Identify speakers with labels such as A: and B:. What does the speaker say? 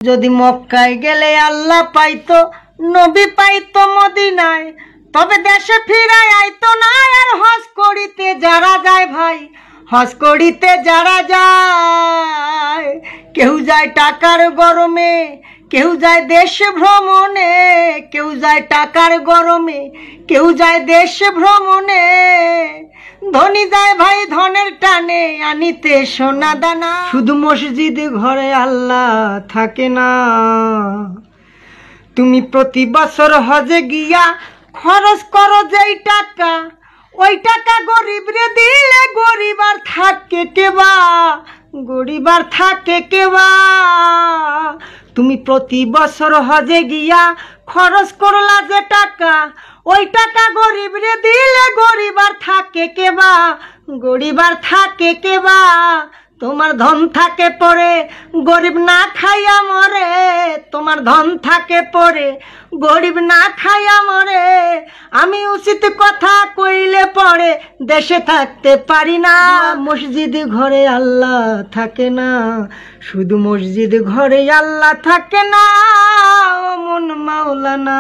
A: যদি মক্কায় গেলে আল্লাহ পাইতো, নবী পাইতো মদিনায়, তবে দেশে ফিরায় আইতো না। আর হজ করিতে যারা যায় ভাই, হজ করিতে যারা যায়, কেউ যায় টাকার গরমে, কেউ যায় দেশ ভ্রমণে, কেউ যায় টাকার গরমে, কেউ যায় দেশ ভ্রমণে। ধনী যায় ভাই ধনের টানে, আনিতে সোনা দানা। শুধু মসজিদ ঘরে আল্লাহ থাকে না। তুমি প্রতি বছর হজে গিয়া খরচ করো যেই টাকা, ওই টাকা গরিব রে দিলে গরিব আর থাকে কেবা, গরিব আর থাকে কেবা। তুমি প্রতি বছর হজে গিয়া খরচ করলা যে টাকা, ওই টাকা গরিব রে দিলে গরিব আর থাকে কেবা, গরিব আর থাকে কেবা। তোমার ধন থাকে পরে গরিব না খাইয়া মরে, তোমার ধন থাকে পরে গরিব না খাইয়া মরে। আমি উচিত কথা কইলে পরে দেশে থাকতে পারি না। মসজিদ ঘরে আল্লাহ থাকে না, শুধু মসজিদ ঘরে আল্লাহ থাকে না। ও মন মাওলানা।